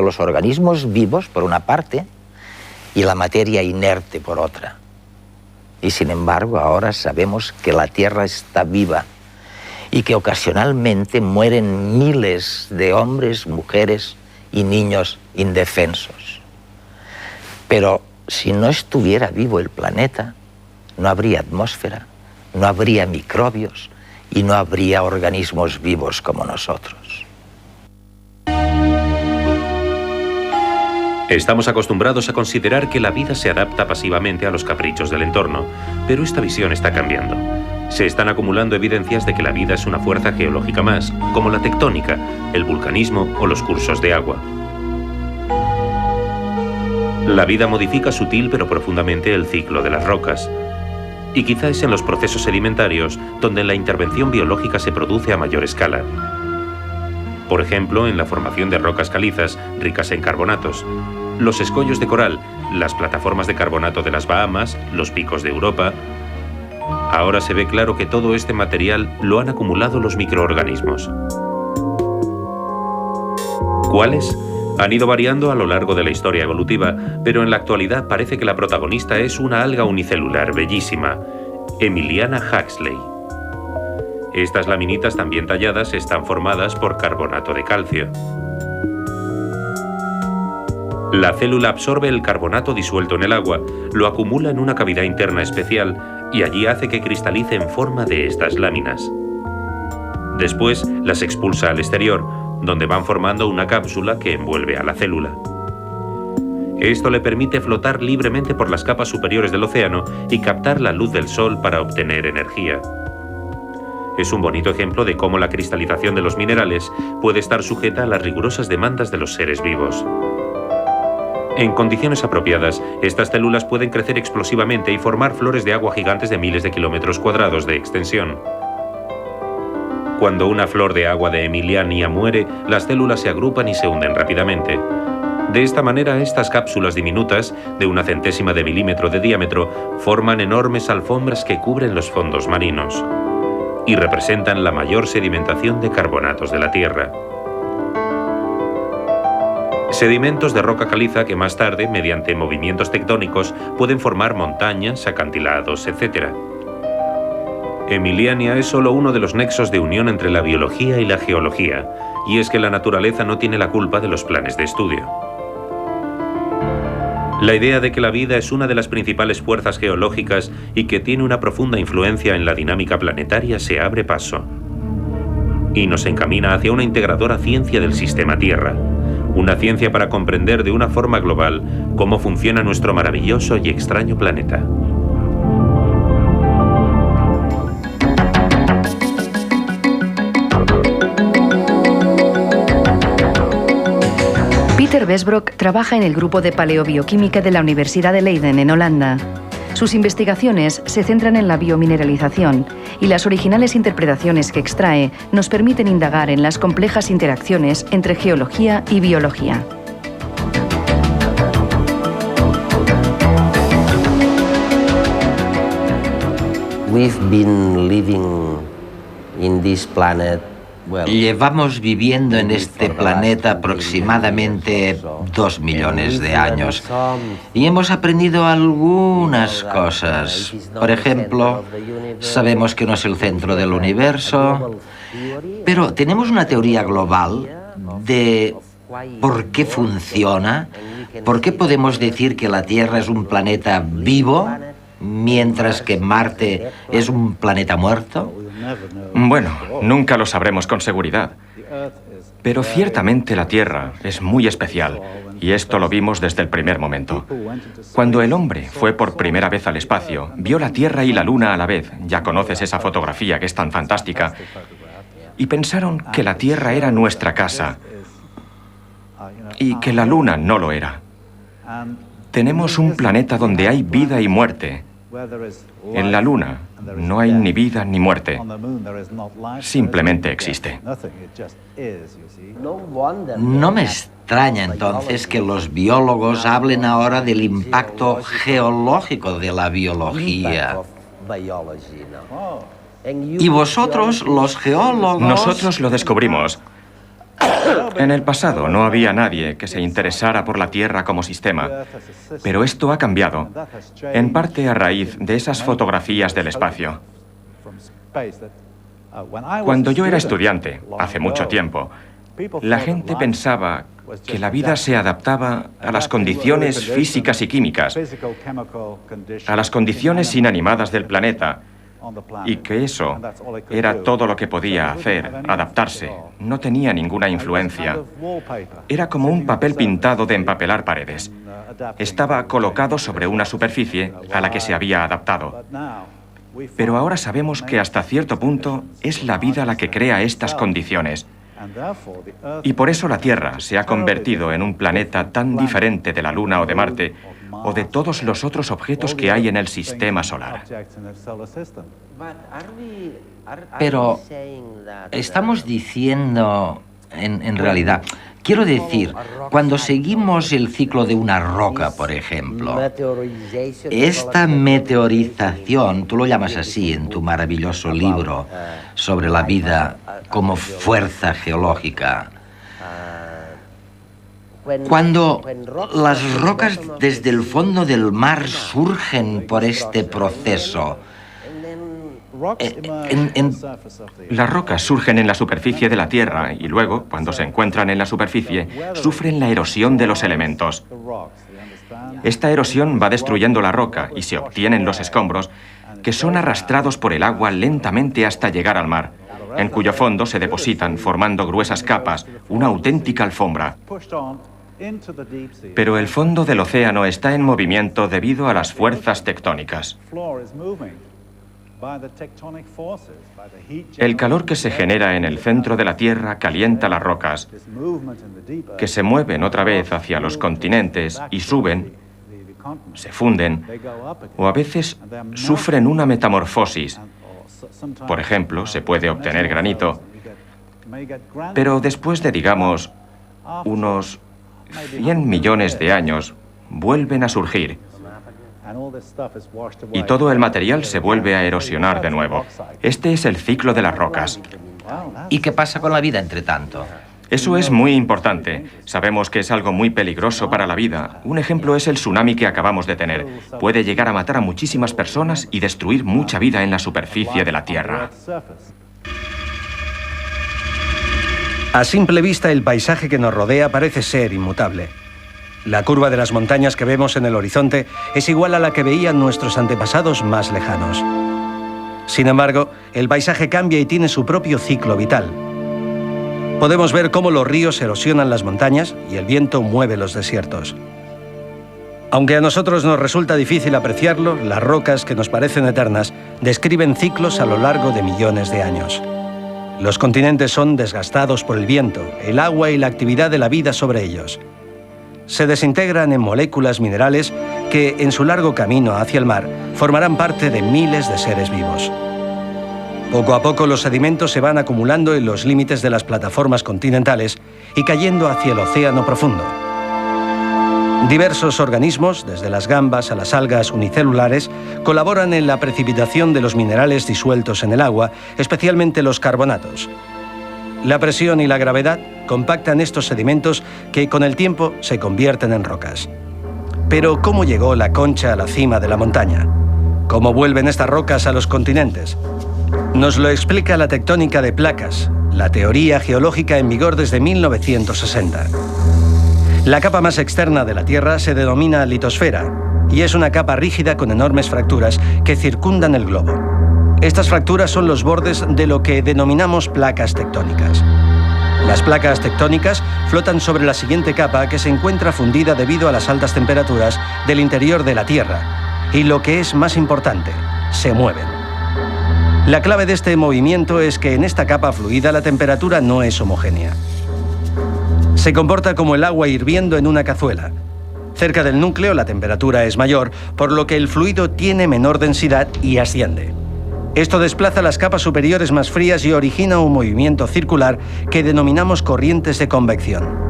Los organismos vivos, por una parte, y la materia inerte, por otra. Y sin embargo, ahora sabemos que la Tierra está viva y que ocasionalmente mueren miles de hombres, mujeres y niños indefensos. Pero si no estuviera vivo el planeta, no habría atmósfera, no habría microbios y no habría organismos vivos como nosotros. Estamos acostumbrados a considerar que la vida se adapta pasivamente a los caprichos del entorno, pero esta visión está cambiando. Se están acumulando evidencias de que la vida es una fuerza geológica más, como la tectónica, el vulcanismo o los cursos de agua. La vida modifica sutil pero profundamente el ciclo de las rocas. Y quizá es en los procesos sedimentarios donde la intervención biológica se produce a mayor escala. Por ejemplo, en la formación de rocas calizas ricas en carbonatos, los escollos de coral, las plataformas de carbonato de las Bahamas, los picos de Europa. Ahora se ve claro que todo este material lo han acumulado los microorganismos. ¿Cuáles? Han ido variando a lo largo de la historia evolutiva, pero en la actualidad parece que la protagonista es una alga unicelular bellísima, Emiliana Huxley. Estas laminitas también talladas están formadas por carbonato de calcio. La célula absorbe el carbonato disuelto en el agua, lo acumula en una cavidad interna especial y allí hace que cristalice en forma de estas láminas. Después las expulsa al exterior, donde van formando una cápsula que envuelve a la célula. Esto le permite flotar libremente por las capas superiores del océano y captar la luz del sol para obtener energía. Es un bonito ejemplo de cómo la cristalización de los minerales puede estar sujeta a las rigurosas demandas de los seres vivos. En condiciones apropiadas, estas células pueden crecer explosivamente y formar flores de agua gigantes de miles de kilómetros cuadrados de extensión. Cuando una flor de agua de Emiliania muere, las células se agrupan y se hunden rápidamente. De esta manera, estas cápsulas diminutas, de una centésima de milímetro de diámetro, forman enormes alfombras que cubren los fondos marinos y representan la mayor sedimentación de carbonatos de la Tierra. Sedimentos de roca caliza que más tarde, mediante movimientos tectónicos, pueden formar montañas, acantilados, etc. Emiliania es solo uno de los nexos de unión entre la biología y la geología, y es que la naturaleza no tiene la culpa de los planes de estudio. La idea de que la vida es una de las principales fuerzas geológicas y que tiene una profunda influencia en la dinámica planetaria se abre paso y nos encamina hacia una integradora ciencia del sistema Tierra, una ciencia para comprender de una forma global cómo funciona nuestro maravilloso y extraño planeta. Peter Westbroek trabaja en el grupo de paleobioquímica de la Universidad de Leiden, en Holanda. Sus investigaciones se centran en la biomineralización y las originales interpretaciones que extrae nos permiten indagar en las complejas interacciones entre geología y biología. We've been living in this planet. Llevamos viviendo en este planeta aproximadamente 2 millones de años y hemos aprendido algunas cosas. Por ejemplo, sabemos que no es el centro del universo, pero tenemos una teoría global de por qué funciona, por qué podemos decir que la Tierra es un planeta vivo, mientras que Marte es un planeta muerto. Bueno, nunca lo sabremos con seguridad. Pero ciertamente la Tierra es muy especial, y esto lo vimos desde el primer momento. Cuando el hombre fue por primera vez al espacio, vio la Tierra y la Luna a la vez. Ya conoces esa fotografía que es tan fantástica. Y pensaron que la Tierra era nuestra casa y que la Luna no lo era. Tenemos un planeta donde hay vida y muerte. En la Luna no hay ni vida ni muerte. Simplemente existe. No me extraña entonces que los biólogos hablen ahora del impacto geológico de la biología. Y vosotros, los geólogos... Nosotros lo descubrimos. En el pasado no había nadie que se interesara por la Tierra como sistema, pero esto ha cambiado, en parte a raíz de esas fotografías del espacio. Cuando yo era estudiante, hace mucho tiempo, la gente pensaba que la vida se adaptaba a las condiciones físicas y químicas, a las condiciones inanimadas del planeta, y que eso era todo lo que podía hacer, adaptarse. No tenía ninguna influencia. Era como un papel pintado de empapelar paredes. Estaba colocado sobre una superficie a la que se había adaptado. Pero ahora sabemos que hasta cierto punto es la vida la que crea estas condiciones. Y por eso la Tierra se ha convertido en un planeta tan diferente de la Luna o de Marte o de todos los otros objetos que hay en el sistema solar. Pero estamos diciendo, en realidad, quiero decir, cuando seguimos el ciclo de una roca, por ejemplo, esta meteorización, tú lo llamas así en tu maravilloso libro sobre la vida como fuerza geológica, cuando las rocas desde el fondo del mar surgen por este proceso, las rocas surgen en la superficie de la Tierra y luego, cuando se encuentran en la superficie, sufren la erosión de los elementos. Esta erosión va destruyendo la roca y se obtienen los escombros que son arrastrados por el agua lentamente hasta llegar al mar, en cuyo fondo se depositan formando gruesas capas, una auténtica alfombra. Pero el fondo del océano está en movimiento debido a las fuerzas tectónicas. El calor que se genera en el centro de la Tierra calienta las rocas, que se mueven otra vez hacia los continentes y suben, se funden, o a veces sufren una metamorfosis. Por ejemplo, se puede obtener granito, pero después de, digamos, unos 100 millones de años, vuelven a surgir. Y todo el material se vuelve a erosionar de nuevo. Este es el ciclo de las rocas. ¿Y qué pasa con la vida entre tanto? Eso es muy importante. Sabemos que es algo muy peligroso para la vida. Un ejemplo es el tsunami que acabamos de tener. Puede llegar a matar a muchísimas personas y destruir mucha vida en la superficie de la Tierra. A simple vista, el paisaje que nos rodea parece ser inmutable. La curva de las montañas que vemos en el horizonte es igual a la que veían nuestros antepasados más lejanos. Sin embargo, el paisaje cambia y tiene su propio ciclo vital. Podemos ver cómo los ríos erosionan las montañas y el viento mueve los desiertos. Aunque a nosotros nos resulta difícil apreciarlo, las rocas, que nos parecen eternas, describen ciclos a lo largo de millones de años. Los continentes son desgastados por el viento, el agua y la actividad de la vida sobre ellos. Se desintegran en moléculas minerales que, en su largo camino hacia el mar, formarán parte de miles de seres vivos. Poco a poco los sedimentos se van acumulando en los límites de las plataformas continentales y cayendo hacia el océano profundo. Diversos organismos, desde las gambas a las algas unicelulares, colaboran en la precipitación de los minerales disueltos en el agua, especialmente los carbonatos. La presión y la gravedad compactan estos sedimentos que con el tiempo se convierten en rocas. Pero ¿cómo llegó la concha a la cima de la montaña? ¿Cómo vuelven estas rocas a los continentes? Nos lo explica la tectónica de placas, la teoría geológica en vigor desde 1960. La capa más externa de la Tierra se denomina litosfera y es una capa rígida con enormes fracturas que circundan el globo. Estas fracturas son los bordes de lo que denominamos placas tectónicas. Las placas tectónicas flotan sobre la siguiente capa que se encuentra fundida debido a las altas temperaturas del interior de la Tierra y, lo que es más importante, se mueven. La clave de este movimiento es que en esta capa fluida la temperatura no es homogénea. Se comporta como el agua hirviendo en una cazuela. Cerca del núcleo la temperatura es mayor, por lo que el fluido tiene menor densidad y asciende. Esto desplaza las capas superiores más frías y origina un movimiento circular que denominamos corrientes de convección.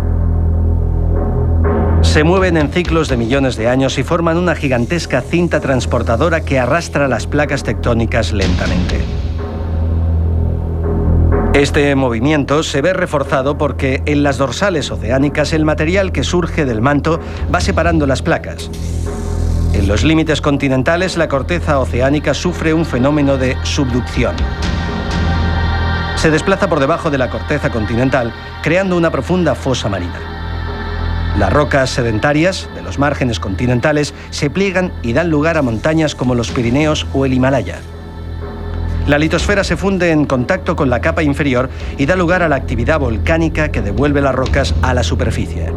Se mueven en ciclos de millones de años y forman una gigantesca cinta transportadora que arrastra las placas tectónicas lentamente. Este movimiento se ve reforzado porque en las dorsales oceánicas el material que surge del manto va separando las placas. En los límites continentales la corteza oceánica sufre un fenómeno de subducción. Se desplaza por debajo de la corteza continental, creando una profunda fosa marina. Las rocas sedentarias de los márgenes continentales se pliegan y dan lugar a montañas como los Pirineos o el Himalaya. La litosfera se funde en contacto con la capa inferior y da lugar a la actividad volcánica que devuelve las rocas a la superficie.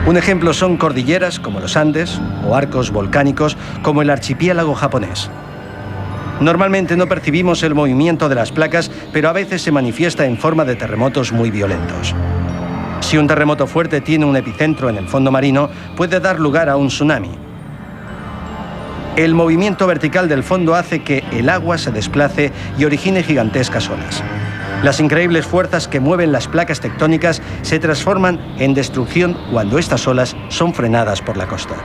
Un ejemplo son cordilleras como los Andes o arcos volcánicos como el archipiélago japonés. Normalmente no percibimos el movimiento de las placas, pero a veces se manifiesta en forma de terremotos muy violentos. Si un terremoto fuerte tiene un epicentro en el fondo marino, puede dar lugar a un tsunami. El movimiento vertical del fondo hace que el agua se desplace y origine gigantescas olas. Las increíbles fuerzas que mueven las placas tectónicas se transforman en destrucción cuando estas olas son frenadas por la costa.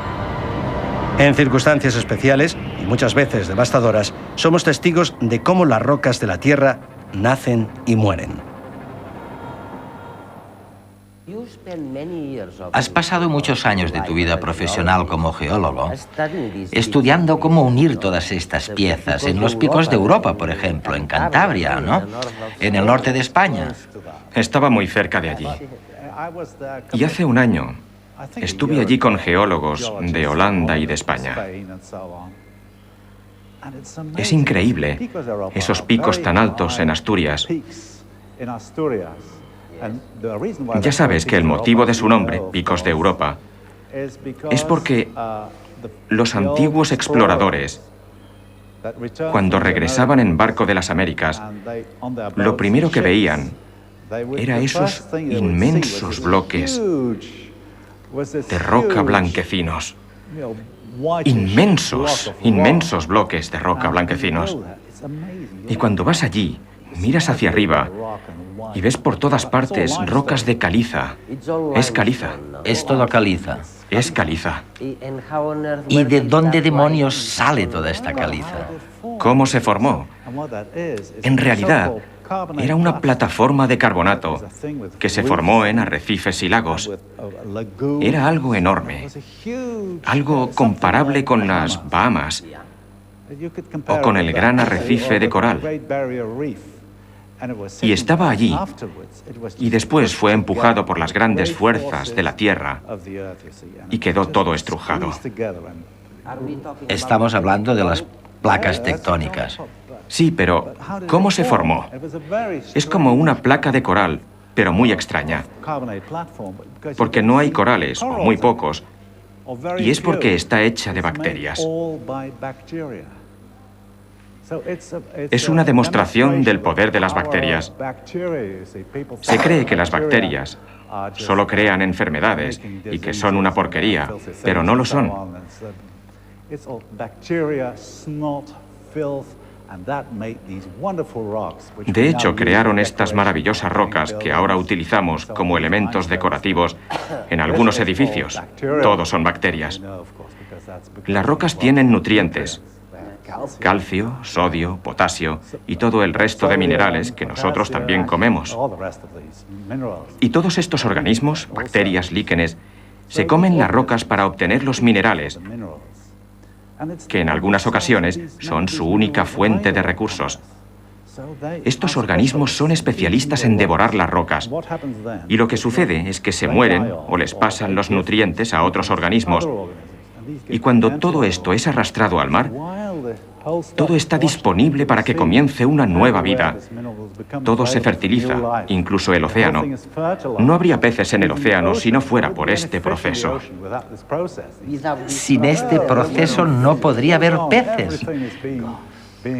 En circunstancias especiales, y muchas veces devastadoras, somos testigos de cómo las rocas de la Tierra nacen y mueren. Has pasado muchos años de tu vida profesional como geólogo estudiando cómo unir todas estas piezas en los picos de Europa, por ejemplo, en Cantabria, ¿no? En el norte de España. Estaba muy cerca de allí. Y hace un año estuve allí con geólogos de Holanda y de España. Es increíble esos picos tan altos en Asturias. Ya sabes que el motivo de su nombre, Picos de Europa, es porque los antiguos exploradores, cuando regresaban en barco de las Américas, lo primero que veían era esos inmensos bloques de roca blanquecinos. Inmensos bloques de roca blanquecinos. Y cuando vas allí, miras hacia arriba y ves por todas partes rocas de caliza. Es caliza. Es todo caliza. Es caliza. ¿Y de dónde demonios sale toda esta caliza? ¿Cómo se formó? En realidad, era una plataforma de carbonato que se formó en arrecifes y lagos. Era algo enorme. Algo comparable con las Bahamas o con el gran arrecife de coral. Y estaba allí, y después fue empujado por las grandes fuerzas de la Tierra y quedó todo estrujado. Estamos hablando de las placas tectónicas. Sí, pero ¿cómo se formó? Es como una placa de coral, pero muy extraña, porque no hay corales, o muy pocos, y es porque está hecha de bacterias. Es una demostración del poder de las bacterias. Se cree que las bacterias solo crean enfermedades y que son una porquería, pero no lo son. De hecho, crearon estas maravillosas rocas que ahora utilizamos como elementos decorativos en algunos edificios. Todos son bacterias. Las rocas tienen nutrientes: calcio, sodio, potasio y todo el resto de minerales que nosotros también comemos. Y todos estos organismos, bacterias, líquenes, se comen las rocas para obtener los minerales, que en algunas ocasiones son su única fuente de recursos. Estos organismos son especialistas en devorar las rocas, y lo que sucede es que se mueren o les pasan los nutrientes a otros organismos. Y cuando todo esto es arrastrado al mar, todo está disponible para que comience una nueva vida. Todo se fertiliza, incluso el océano. No habría peces en el océano si no fuera por este proceso. Sin este proceso no podría haber peces.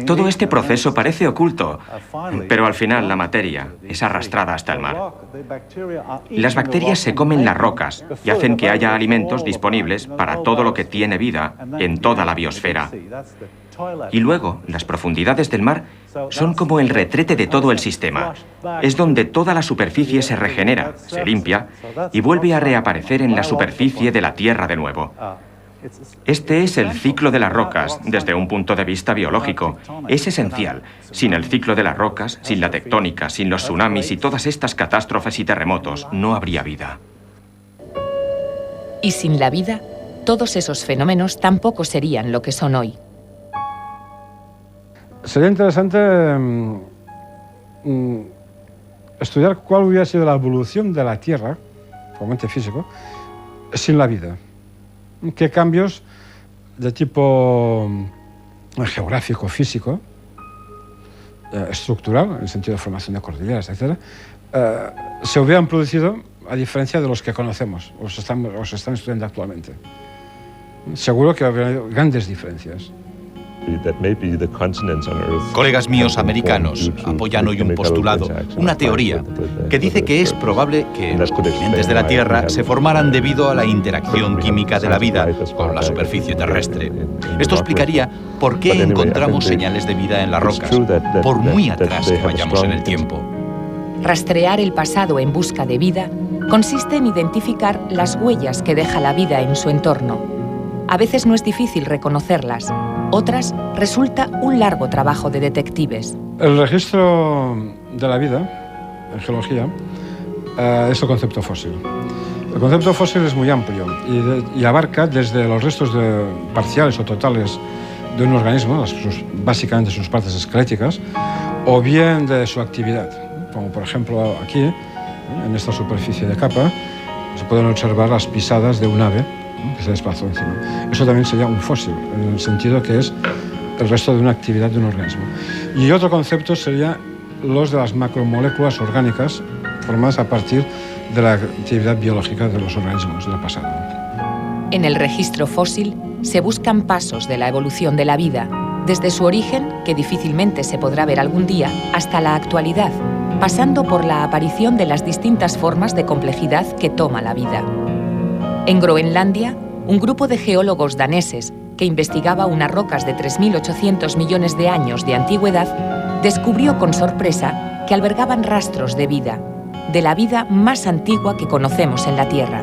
Todo este proceso parece oculto, pero al final la materia es arrastrada hasta el mar. Las bacterias se comen las rocas y hacen que haya alimentos disponibles para todo lo que tiene vida en toda la biosfera. Y luego, las profundidades del mar son como el retrete de todo el sistema. Es donde toda la superficie se regenera, se limpia y vuelve a reaparecer en la superficie de la Tierra de nuevo. Este es el ciclo de las rocas desde un punto de vista biológico. Es esencial. Sin el ciclo de las rocas, sin la tectónica, sin los tsunamis y todas estas catástrofes y terremotos, no habría vida. Y sin la vida, todos esos fenómenos tampoco serían lo que son hoy. Sería interesante estudiar cuál hubiera sido la evolución de la Tierra, como ente físico, sin la vida. ¿Qué cambios de tipo geográfico, físico, estructural, en el sentido de formación de cordilleras, etcétera, se hubieran producido a diferencia de los que conocemos o se están estudiando actualmente? Seguro que habría grandes diferencias. Colegas míos americanos apoyan hoy un postulado, una teoría, que dice que es probable que los continentes de la Tierra se formaran debido a la interacción química de la vida con la superficie terrestre. Esto explicaría por qué encontramos señales de vida en las rocas, por muy atrás que vayamos en el tiempo. Rastrear el pasado en busca de vida consiste en identificar las huellas que deja la vida en su entorno. A veces no es difícil reconocerlas, otras resulta un largo trabajo de detectives. El registro de la vida, en geología, es el concepto fósil. El concepto fósil es muy amplio y abarca desde los restos parciales o totales de un organismo, básicamente sus partes esqueléticas, o bien de su actividad, como por ejemplo aquí, en esta superficie de capa, se pueden observar las pisadas de un ave que se desplazó encima. Eso también sería un fósil, en el sentido que es el resto de una actividad de un organismo. Y otro concepto sería los de las macromoléculas orgánicas formadas a partir de la actividad biológica de los organismos del pasado. En el registro fósil se buscan pasos de la evolución de la vida, desde su origen, que difícilmente se podrá ver algún día, hasta la actualidad, pasando por la aparición de las distintas formas de complejidad que toma la vida. En Groenlandia, un grupo de geólogos daneses que investigaba unas rocas de 3.800 millones de años de antigüedad descubrió con sorpresa que albergaban rastros de vida, de la vida más antigua que conocemos en la Tierra.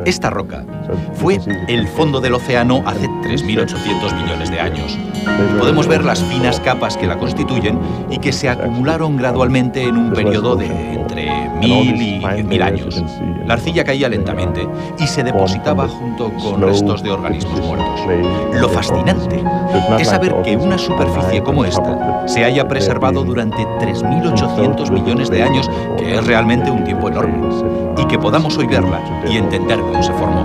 Esta roca fue el fondo del océano hace 3.800 millones de años. Podemos ver las finas capas que la constituyen y que se acumularon gradualmente en un periodo de entre 1.000 y 10.000 años. La arcilla caía lentamente y se depositaba junto con restos de organismos muertos. Lo fascinante es saber que una superficie como esta se haya preservado durante 3.800 millones de años, que es realmente un tiempo enorme, y que podamos hoy verla y entender cómo se formó.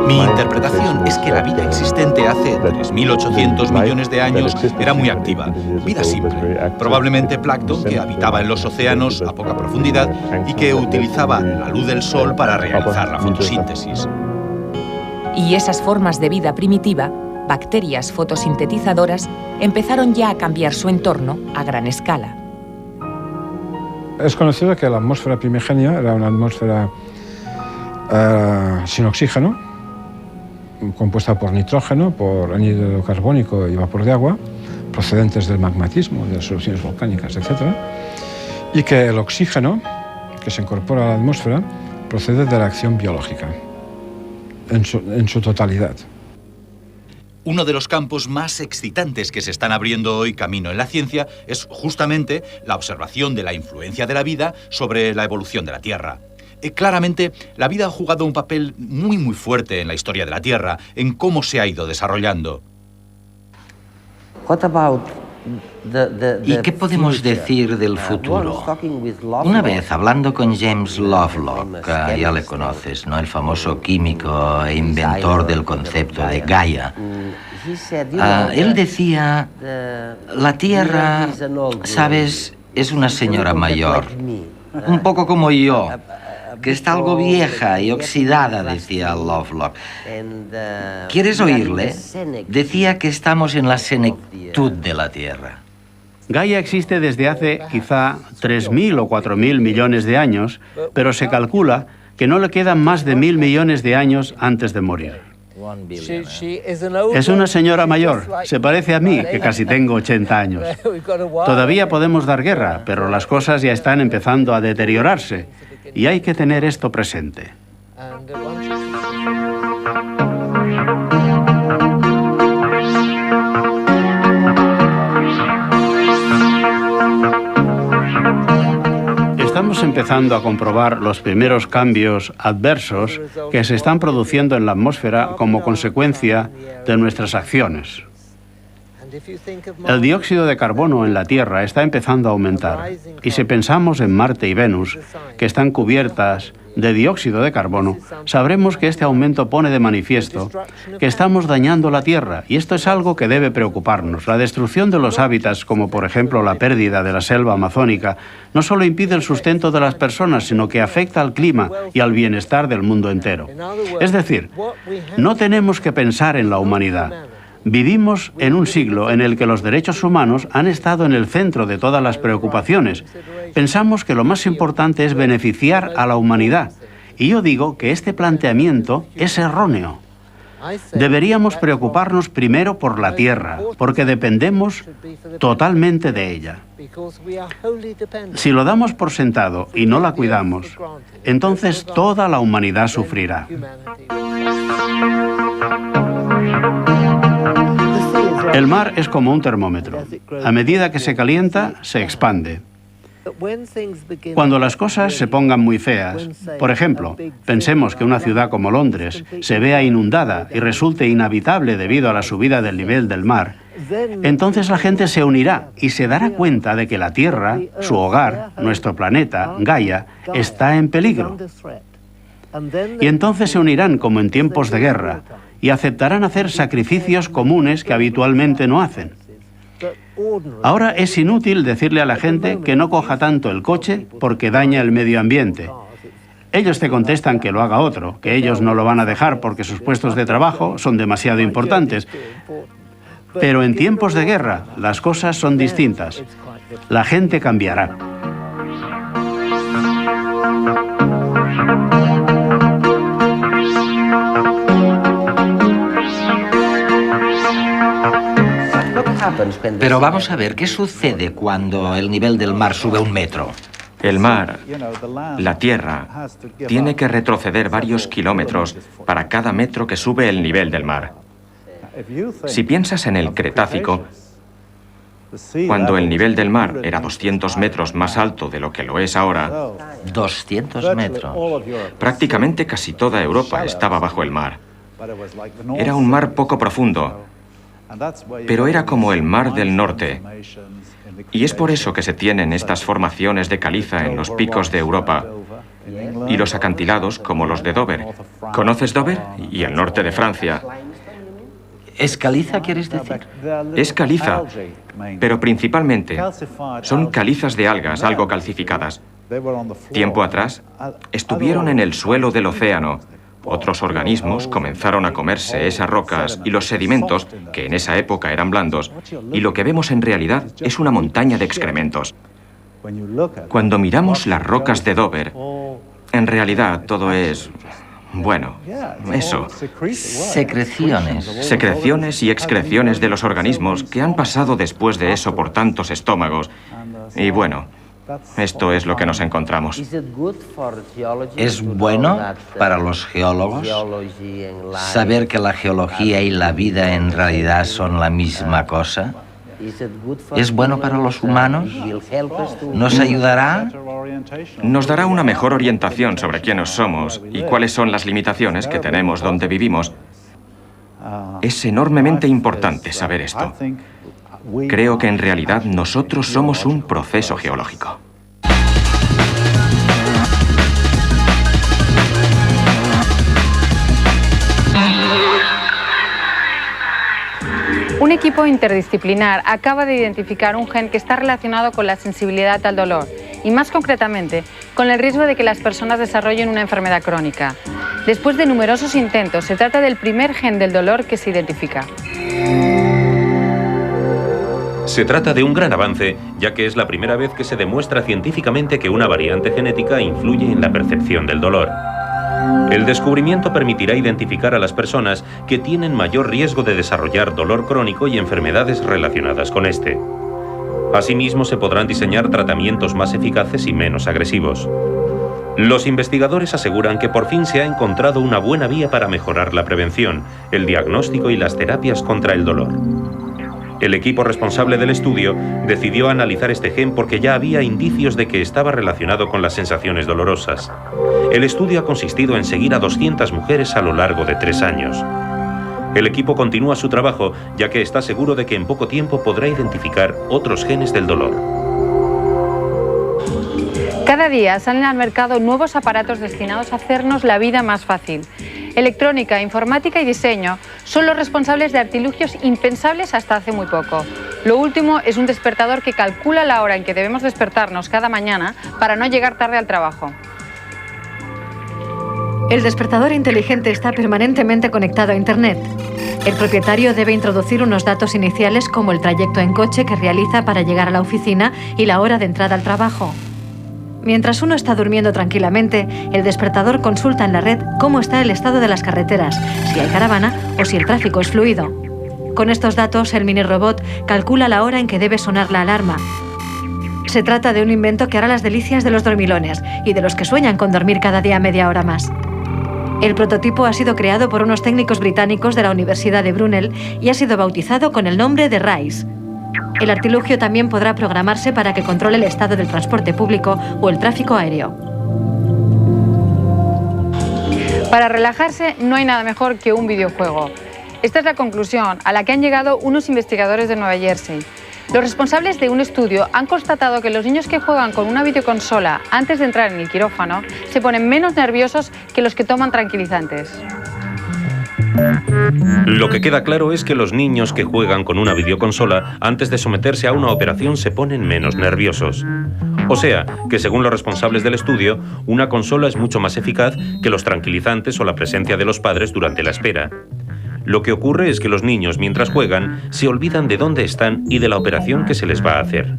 Mi interpretación es que la vida existente hace 3.800 millones de años era muy activa, vida simple, probablemente plancton que habitaba en los océanos a poca profundidad y que utilizaba la luz del sol para realizar la fotosíntesis. Y esas formas de vida primitiva, bacterias fotosintetizadoras, empezaron ya a cambiar su entorno a gran escala. Es conocido que la atmósfera primigenia era una atmósfera sin oxígeno, compuesta por nitrógeno, por anhídrido carbónico y vapor de agua, procedentes del magmatismo, de las erupciones volcánicas, etc. Y que el oxígeno, que se incorpora a la atmósfera, procede de la acción biológica, en su totalidad. Uno de los campos más excitantes que se están abriendo hoy camino en la ciencia es justamente la observación de la influencia de la vida sobre la evolución de la Tierra. Claramente, la vida ha jugado un papel muy fuerte en la historia de la Tierra, en cómo se ha ido desarrollando. ¿Y qué podemos decir del futuro? Una vez, hablando con James Lovelock, que ya le conoces, ¿no? El famoso químico e inventor del concepto de Gaia, él decía, la Tierra, ¿sabes?, es una señora mayor, un poco como yo, que está algo vieja y oxidada, decía Lovelock. ¿Quieres oírle? Decía que estamos en la senectud de la Tierra. Gaia existe desde hace quizá 3.000 o 4.000 millones de años, pero se calcula que no le quedan más de 1.000 millones de años antes de morir. Es una señora mayor, se parece a mí, que casi tengo 80 años. Todavía podemos dar guerra, pero las cosas ya están empezando a deteriorarse y hay que tener esto presente. estamos empezando a comprobar los primeros cambios adversos que se están produciendo en la atmósfera como consecuencia de nuestras acciones. El dióxido de carbono en la Tierra está empezando a aumentar, y si pensamos en Marte y Venus, que están cubiertas de dióxido de carbono, sabremos que este aumento pone de manifiesto que estamos dañando la Tierra, y esto es algo que debe preocuparnos. La destrucción de los hábitats, como por ejemplo la pérdida de la selva amazónica, no solo impide el sustento de las personas, sino que afecta al clima y al bienestar del mundo entero. Es decir, no tenemos que pensar en la humanidad. Vivimos en un siglo en el que los derechos humanos han estado en el centro de todas las preocupaciones. Pensamos que lo más importante es beneficiar a la humanidad. Y yo digo que este planteamiento es erróneo. Deberíamos preocuparnos primero por la Tierra, porque dependemos totalmente de ella. Si lo damos por sentado y no la cuidamos, entonces toda la humanidad sufrirá. El mar es como un termómetro. A medida que se calienta, se expande. Cuando las cosas se pongan muy feas, por ejemplo, pensemos que una ciudad como Londres se vea inundada y resulte inhabitable debido a la subida del nivel del mar, entonces la gente se unirá y se dará cuenta de que la Tierra, su hogar, nuestro planeta, Gaia, está en peligro. Y entonces se unirán como en tiempos de guerra y aceptarán hacer sacrificios comunes que habitualmente no hacen. Ahora es inútil decirle a la gente que no coja tanto el coche porque daña el medio ambiente. Ellos te contestan que lo haga otro, que ellos no lo van a dejar porque sus puestos de trabajo son demasiado importantes. Pero en tiempos de guerra las cosas son distintas. La gente cambiará. Pero vamos a ver, ¿qué sucede cuando el nivel del mar sube 1 metro? El mar, la Tierra, tiene que retroceder varios kilómetros para cada metro que sube el nivel del mar. Si piensas en el Cretácico, cuando el nivel del mar era 200 metros más alto de lo que lo es ahora, 200 metros. Prácticamente casi toda Europa estaba bajo el mar. Era un mar poco profundo, pero era como el Mar del Norte. Y es por eso que se tienen estas formaciones de caliza en los picos de Europa y los acantilados como los de Dover. ¿Conoces Dover? Y el norte de Francia. ¿Es caliza, quieres decir? Es caliza, pero principalmente son calizas de algas algo calcificadas. Tiempo atrás, estuvieron en el suelo del océano. Otros organismos comenzaron a comerse esas rocas y los sedimentos, que en esa época eran blandos, y lo que vemos en realidad es una montaña de excrementos. Cuando miramos las rocas de Dover, en realidad todo es... bueno, eso. Secreciones. Secreciones y excreciones de los organismos que han pasado después de eso por tantos estómagos. Y bueno, esto es lo que nos encontramos. ¿Es bueno para los geólogos saber que la geología y la vida en realidad son la misma cosa? ¿Es bueno para los humanos? ¿Nos ayudará? Nos dará una mejor orientación sobre quiénes somos y cuáles son las limitaciones que tenemos donde vivimos. Es enormemente importante saber esto. Creo que en realidad nosotros somos un proceso geológico. Un equipo interdisciplinar acaba de identificar un gen que está relacionado con la sensibilidad al dolor y, más concretamente, con el riesgo de que las personas desarrollen una enfermedad crónica. Después de numerosos intentos, se trata del primer gen del dolor que se identifica. Se trata de un gran avance, ya que es la primera vez que se demuestra científicamente que una variante genética influye en la percepción del dolor. El descubrimiento permitirá identificar a las personas que tienen mayor riesgo de desarrollar dolor crónico y enfermedades relacionadas con este. Asimismo, se podrán diseñar tratamientos más eficaces y menos agresivos. Los investigadores aseguran que por fin se ha encontrado una buena vía para mejorar la prevención, el diagnóstico y las terapias contra el dolor. El equipo responsable del estudio decidió analizar este gen porque ya había indicios de que estaba relacionado con las sensaciones dolorosas. El estudio ha consistido en seguir a 200 mujeres a lo largo de 3 años. El equipo continúa su trabajo, ya que está seguro de que en poco tiempo podrá identificar otros genes del dolor. Cada día salen al mercado nuevos aparatos destinados a hacernos la vida más fácil. Electrónica, informática y diseño son los responsables de artilugios impensables hasta hace muy poco. Lo último es un despertador que calcula la hora en que debemos despertarnos cada mañana para no llegar tarde al trabajo. El despertador inteligente está permanentemente conectado a Internet. El propietario debe introducir unos datos iniciales como el trayecto en coche que realiza para llegar a la oficina y la hora de entrada al trabajo. Mientras uno está durmiendo tranquilamente, el despertador consulta en la red cómo está el estado de las carreteras, si hay caravana o si el tráfico es fluido. Con estos datos, el mini robot calcula la hora en que debe sonar la alarma. Se trata de un invento que hará las delicias de los dormilones y de los que sueñan con dormir cada día media hora más. El prototipo ha sido creado por unos técnicos británicos de la Universidad de Brunel y ha sido bautizado con el nombre de RISE. El artilugio también podrá programarse para que controle el estado del transporte público o el tráfico aéreo. Para relajarse no hay nada mejor que un videojuego. Esta es la conclusión a la que han llegado unos investigadores de Nueva Jersey. Los responsables de un estudio han constatado que los niños que juegan con una videoconsola antes de entrar en el quirófano se ponen menos nerviosos que los que toman tranquilizantes. Lo que queda claro es que los niños que juegan con una videoconsola antes de someterse a una operación se ponen menos nerviosos. O sea, que según los responsables del estudio, una consola es mucho más eficaz que los tranquilizantes o la presencia de los padres durante la espera. Lo que ocurre es que los niños, mientras juegan, se olvidan de dónde están y de la operación que se les va a hacer.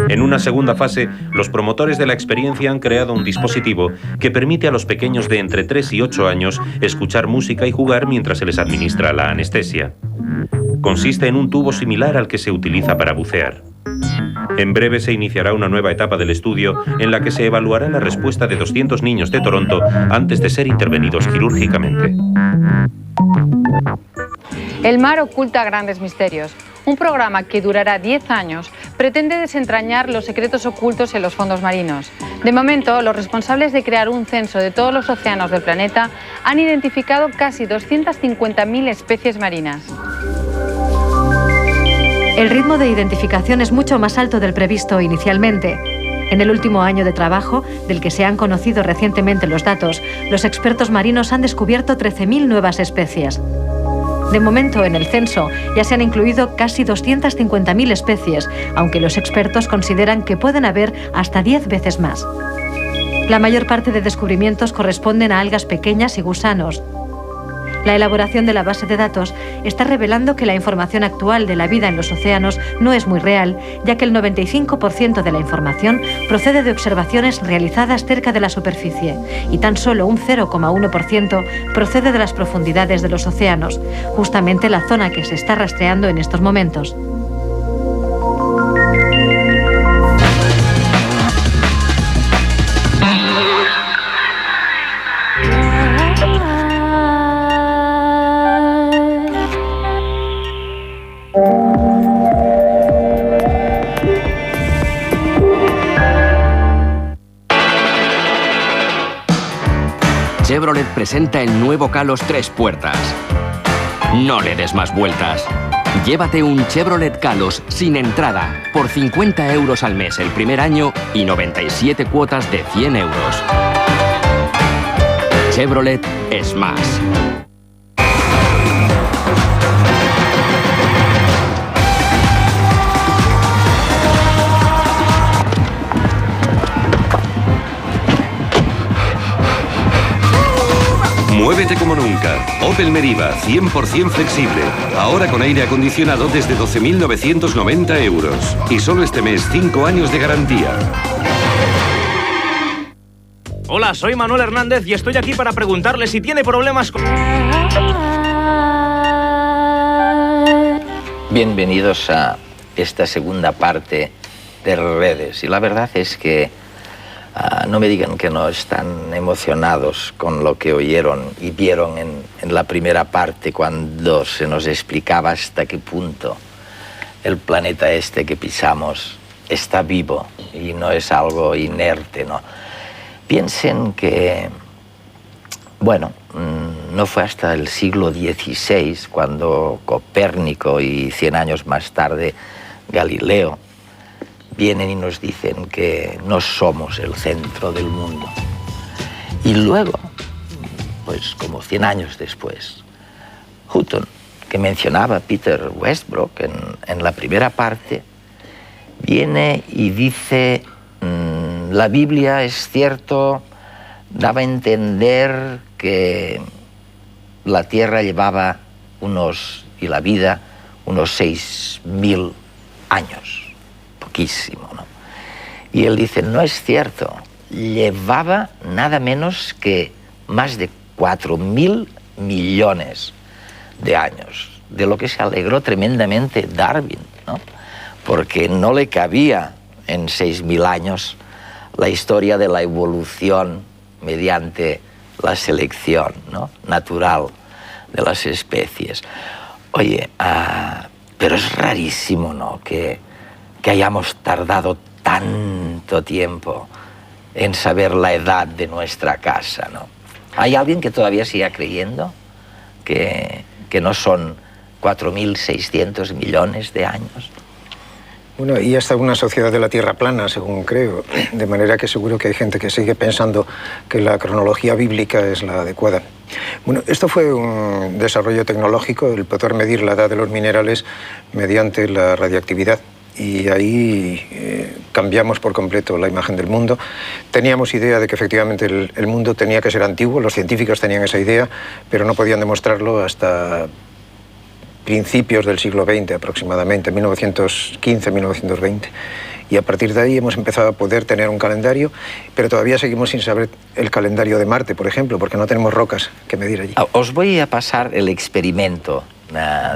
En una segunda fase, los promotores de la experiencia han creado un dispositivo que permite a los pequeños de entre 3 y 8 años escuchar música y jugar mientras se les administra la anestesia. Consiste en un tubo similar al que se utiliza para bucear. En breve se iniciará una nueva etapa del estudio en la que se evaluará la respuesta de 200 niños de Toronto antes de ser intervenidos quirúrgicamente. El mar oculta grandes misterios. Un programa que durará 10 años pretende desentrañar los secretos ocultos en los fondos marinos. De momento, los responsables de crear un censo de todos los océanos del planeta han identificado casi 250.000 especies marinas. El ritmo de identificación es mucho más alto del previsto inicialmente. En el último año de trabajo, del que se han conocido recientemente los datos, los expertos marinos han descubierto 13.000 nuevas especies. De momento, en el censo ya se han incluido casi 250.000 especies, aunque los expertos consideran que pueden haber hasta 10 veces más. La mayor parte de descubrimientos corresponden a algas pequeñas y gusanos. La elaboración de la base de datos está revelando que la información actual de la vida en los océanos no es muy real, ya que el 95% de la información procede de observaciones realizadas cerca de la superficie y tan solo un 0,1% procede de las profundidades de los océanos, justamente la zona que se está rastreando en estos momentos. Chevrolet presenta el nuevo Kalos 3 puertas. No le des más vueltas. Llévate un Chevrolet Kalos sin entrada por 50 euros al mes el primer año y 97 cuotas de 100 euros. Chevrolet es más. Muévete como nunca. Opel Meriva, 100% flexible. Ahora con aire acondicionado desde 12.990 euros. Y solo este mes, 5 años de garantía. Hola, soy Manuel Hernández y estoy aquí para preguntarle si tiene problemas con... Bienvenidos a esta segunda parte de redes. Y la verdad es que no me digan que no están emocionados con lo que oyeron y vieron en la primera parte cuando se nos explicaba hasta qué punto el planeta este que pisamos está vivo y no es algo inerte, ¿no? Piensen que, bueno, no fue hasta el siglo XVI cuando Copérnico y 100 años más tarde Galileo vienen y nos dicen que no somos el centro del mundo. Y luego, pues como 100 años después, Hutton, que mencionaba Peter Westbrook en la primera parte, viene y dice, la Biblia, es cierto, daba a entender que la Tierra llevaba y la vida, unos 6.000 años, poquísimo, ¿no? Y él dice, no es cierto, llevaba nada menos que más de 4.000 millones de años, de lo que se alegró tremendamente Darwin, ¿no? Porque no le cabía en 6.000 años la historia de la evolución mediante la selección, ¿no?, natural de las especies. Oye, pero es rarísimo, ¿no?, que hayamos tardado tanto tiempo en saber la edad de nuestra casa, ¿no? ¿Hay alguien que todavía siga creyendo que no son 4.600 millones de años? Bueno, y hasta una sociedad de la Tierra plana, según creo, de manera que seguro que hay gente que sigue pensando que la cronología bíblica es la adecuada. Bueno, esto fue un desarrollo tecnológico, el poder medir la edad de los minerales mediante la radiactividad. Y ahí cambiamos por completo la imagen del mundo. Teníamos idea de que efectivamente el mundo tenía que ser antiguo, los científicos tenían esa idea, pero no podían demostrarlo hasta principios del siglo XX aproximadamente, 1915-1920. Y a partir de ahí hemos empezado a poder tener un calendario, pero todavía seguimos sin saber el calendario de Marte, por ejemplo, porque no tenemos rocas que medir allí. Os voy a pasar el experimento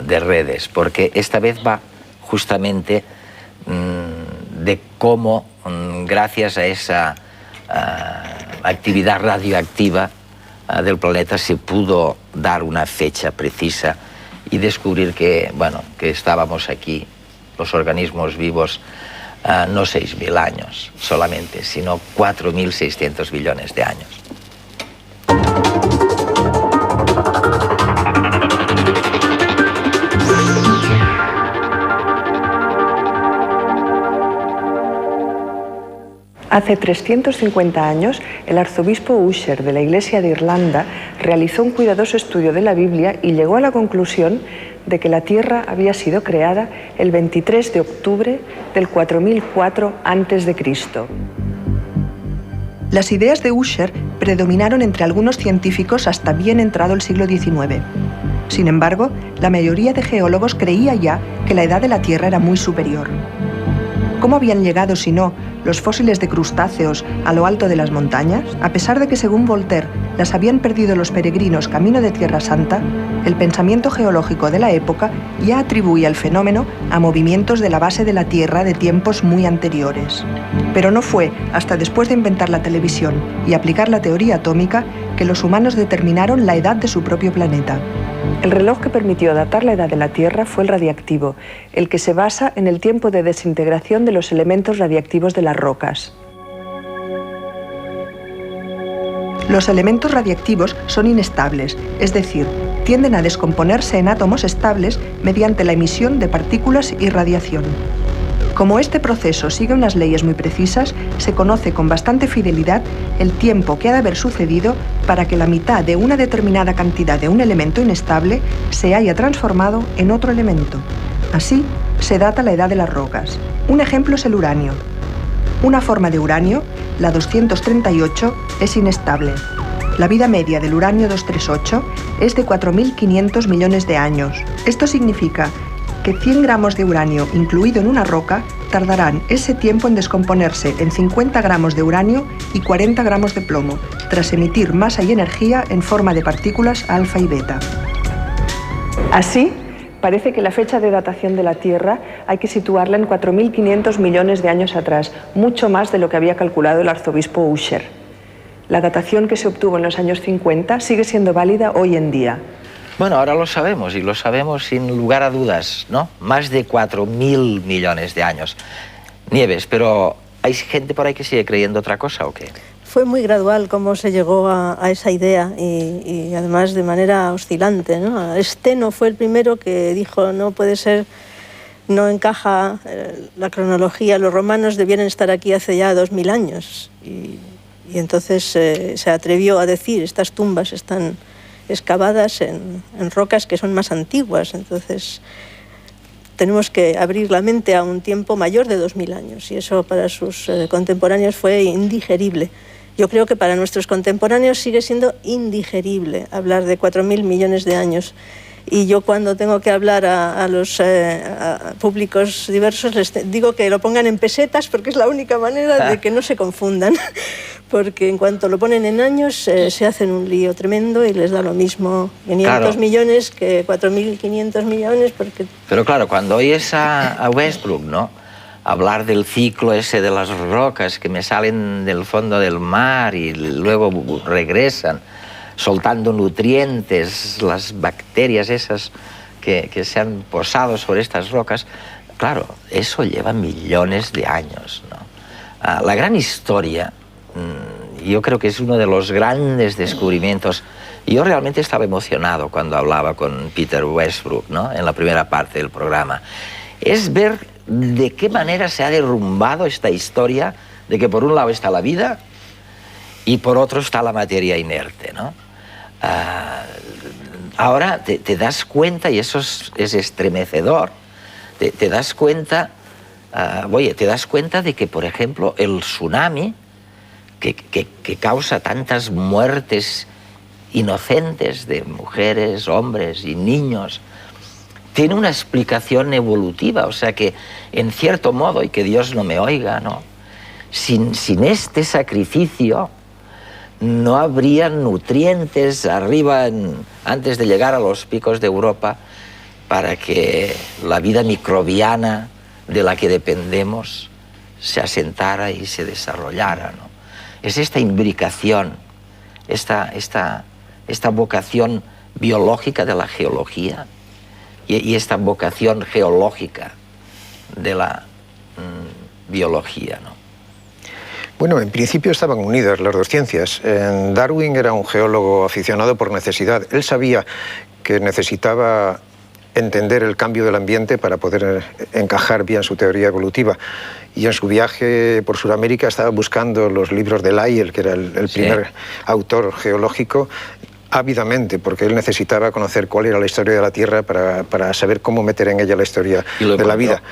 de redes, porque esta vez va justamente de cómo, gracias a esa actividad radioactiva del planeta, se pudo dar una fecha precisa y descubrir que, bueno, que estábamos aquí, los organismos vivos, no 6.000 años solamente, sino 4.600 millones de años. Hace 350 años, el arzobispo Ussher de la Iglesia de Irlanda realizó un cuidadoso estudio de la Biblia y llegó a la conclusión de que la Tierra había sido creada el 23 de octubre del 4004 a.C. Las ideas de Ussher predominaron entre algunos científicos hasta bien entrado el siglo XIX. Sin embargo, la mayoría de geólogos creía ya que la edad de la Tierra era muy superior. ¿Cómo habían llegado, si no, los fósiles de crustáceos a lo alto de las montañas? A pesar de que, según Voltaire, las habían perdido los peregrinos camino de Tierra Santa, el pensamiento geológico de la época ya atribuía el fenómeno a movimientos de la base de la Tierra de tiempos muy anteriores. Pero no fue hasta después de inventar la televisión y aplicar la teoría atómica que los humanos determinaron la edad de su propio planeta. El reloj que permitió datar la edad de la Tierra fue el radiactivo, el que se basa en el tiempo de desintegración de los elementos radiactivos de las rocas. Los elementos radiactivos son inestables, es decir, tienden a descomponerse en átomos estables mediante la emisión de partículas y radiación. Como este proceso sigue unas leyes muy precisas, se conoce con bastante fidelidad el tiempo que ha de haber sucedido para que la mitad de una determinada cantidad de un elemento inestable se haya transformado en otro elemento. Así, se data la edad de las rocas. Un ejemplo es el uranio. Una forma de uranio, la 238, es inestable. La vida media del uranio 238 es de 4.500 millones de años. Esto significa que 100 gramos de uranio incluido en una roca tardarán ese tiempo en descomponerse en 50 gramos de uranio y 40 gramos de plomo, tras emitir masa y energía en forma de partículas alfa y beta. Así, parece que la fecha de datación de la Tierra hay que situarla en 4.500 millones de años atrás, mucho más de lo que había calculado el arzobispo Ussher. La datación que se obtuvo en los años 50 sigue siendo válida hoy en día. Bueno, ahora lo sabemos, y lo sabemos sin lugar a dudas, ¿no? Más de 4.000 millones de años. Nieves, pero ¿hay gente por ahí que sigue creyendo otra cosa o qué? Fue muy gradual cómo se llegó a esa idea y además de manera oscilante, ¿no? Steno fue el primero que dijo no puede ser, no encaja la cronología, los romanos debieron estar aquí hace ya 2000 años y entonces se atrevió a decir estas tumbas están excavadas en rocas que son más antiguas, entonces tenemos que abrir la mente a un tiempo mayor de 2000 años y eso para sus contemporáneos fue indigerible. Yo creo que para nuestros contemporáneos sigue siendo indigerible hablar de 4.000 millones de años. Y yo cuando tengo que hablar a los públicos diversos les digo que lo pongan en pesetas porque es la única manera de que no se confundan. Porque en cuanto lo ponen en años se hacen un lío tremendo y les da lo mismo 500 millones que 4.500 millones. Pero claro, cuando oyes a Westbrook, ¿no? Hablar del ciclo ese de las rocas que me salen del fondo del mar y luego regresan, soltando nutrientes, las bacterias esas que se han posado sobre estas rocas, claro, eso lleva millones de años, ¿no? La gran historia, yo creo que es uno de los grandes descubrimientos. Yo realmente estaba emocionado cuando hablaba con Peter Westbrook, ¿no? En la primera parte del programa. Es ver de qué manera se ha derrumbado esta historia de que por un lado está la vida y por otro está la materia inerte, ¿no? Ahora te das cuenta, y eso es estremecedor, te das cuenta, te das cuenta de que, por ejemplo, el tsunami que causa tantas muertes inocentes de mujeres, hombres y niños, tiene una explicación evolutiva, o sea que, en cierto modo, y que Dios no me oiga, ¿no? Sin este sacrificio no habría nutrientes arriba antes de llegar a los picos de Europa para que la vida microbiana de la que dependemos se asentara y se desarrollara, ¿no? Es esta imbricación, esta vocación biológica de la geología y esta vocación geológica de la biología, ¿no? Bueno, en principio estaban unidas las dos ciencias. Darwin era un geólogo aficionado por necesidad. Él sabía que necesitaba entender el cambio del ambiente para poder encajar bien su teoría evolutiva. Y en su viaje por Sudamérica estaba buscando los libros de Lyell, que era el primer autor geológico, ávidamente, porque él necesitaba conocer cuál era la historia de la Tierra para saber cómo meter en ella la historia de la vida.